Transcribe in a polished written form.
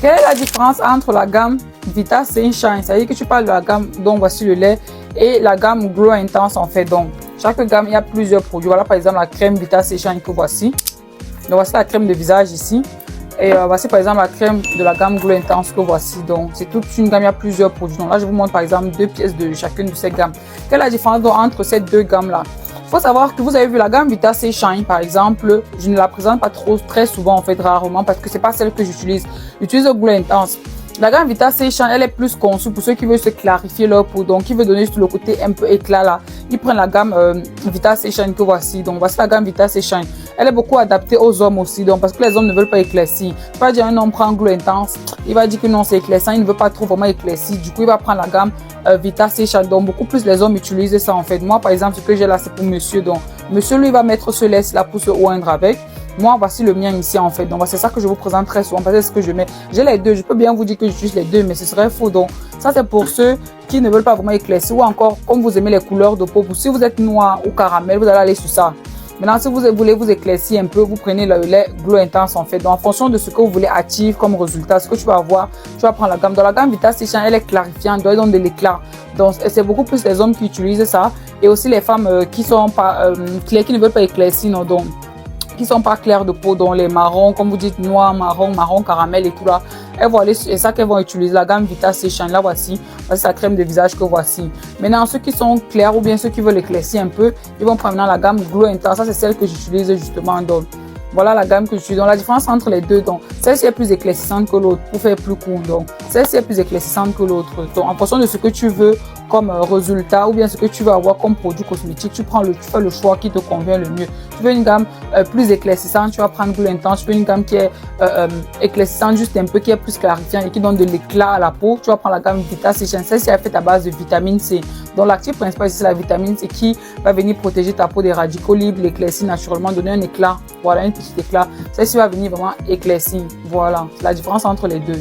Quelle est la différence entre la gamme Vita C Shine, c'est-à-dire que tu parles de la gamme dont voici le lait, et la gamme Glow Intense en fait. Donc, chaque gamme, il y a plusieurs produits. Voilà par exemple la crème Vita C Shine que voici. Donc, voici la crème de visage ici. Et voici par exemple la crème de la gamme Glow Intense que voici. Donc, c'est toute une gamme, il y a plusieurs produits. Donc là, je vous montre par exemple 2 pièces de chacune de ces gammes. Quelle est la différence donc entre ces deux gammes-là? Il faut savoir que vous avez vu la gamme Vita C Shine par exemple, je ne la présente pas très souvent en fait, rarement, parce que c'est pas celle que j'utilise. J'utilise Glow Intense. La gamme Vita C Shine, elle est plus conçue pour ceux qui veulent se clarifier leur peau, donc qui veut donner le côté un peu éclat là. Ils prennent la gamme Vita C Shine que voici. Donc voici la gamme Vita C Shine. Elle est beaucoup adaptée aux hommes aussi, donc parce que les hommes ne veulent pas éclaircir. Pas dire un homme prend Glow Intense, il va dire que non c'est éclaircissant, il ne veut pas trop vraiment éclaircir. Du coup il va prendre la gamme Vita C Shine. Donc beaucoup plus les hommes utilisent ça en fait. Moi par exemple ce que j'ai là c'est pour monsieur, donc monsieur lui va mettre ce laisse là pour se oindre avec. Moi, voici le mien ici en fait. Donc, c'est ça que je vous présente très souvent parce que c'est ce que je mets. J'ai les deux. Je peux bien vous dire que j'utilise les deux, mais ce serait faux. Donc, ça, c'est pour ceux qui ne veulent pas vraiment éclaircir ou encore, comme vous aimez les couleurs de peau. Si vous êtes noir ou caramel, vous allez aller sur ça. Maintenant, si vous voulez vous éclaircir un peu, vous prenez le lait Glow Intense en fait. Donc, en fonction de ce que vous voulez active comme résultat, ce que tu vas avoir, tu vas prendre la gamme. Dans la gamme Vita C Shine, elle est clarifiante, elle donne de l'éclat. Donc, c'est beaucoup plus les hommes qui utilisent ça et aussi les femmes qui sont pas claires, qui ne veulent pas éclaircir, non, donc qui sont pas clairs de peau, dont les marrons, comme vous dites, noir, marron, caramel et tout là. Elles vont aller, c'est ça qu'elles vont utiliser, la gamme Vita C Shine. Là, voici la crème de visage que voici. Maintenant, ceux qui sont clairs ou bien ceux qui veulent éclaircir un peu, ils vont prendre la gamme Glow Intense. Ça, c'est celle que j'utilise justement. Donc, voilà la gamme que j'utilise. Donc, la différence entre les deux, donc, celle-ci est plus éclaircissante que l'autre pour faire plus court. Donc, celle-ci est plus éclaircissante que l'autre. Donc, en fonction de ce que tu veux comme résultat ou bien ce que tu veux avoir comme produit cosmétique, tu fais le choix qui te convient le mieux. Tu veux une gamme plus éclaircissante, tu vas prendre Glow Intense. Tu veux une gamme qui est éclaircissante juste un peu, qui est plus clarifiante et qui donne de l'éclat à la peau, tu vas prendre la gamme Vita C Shine. Celle-ci est faite à base de vitamine C. Donc l'actif principal c'est la vitamine C qui va venir protéger ta peau des radicaux libres, l'éclaircir naturellement, donner un éclat. Voilà, un petit éclat. Celle-ci va venir vraiment éclaircir. Voilà, c'est la différence entre les deux.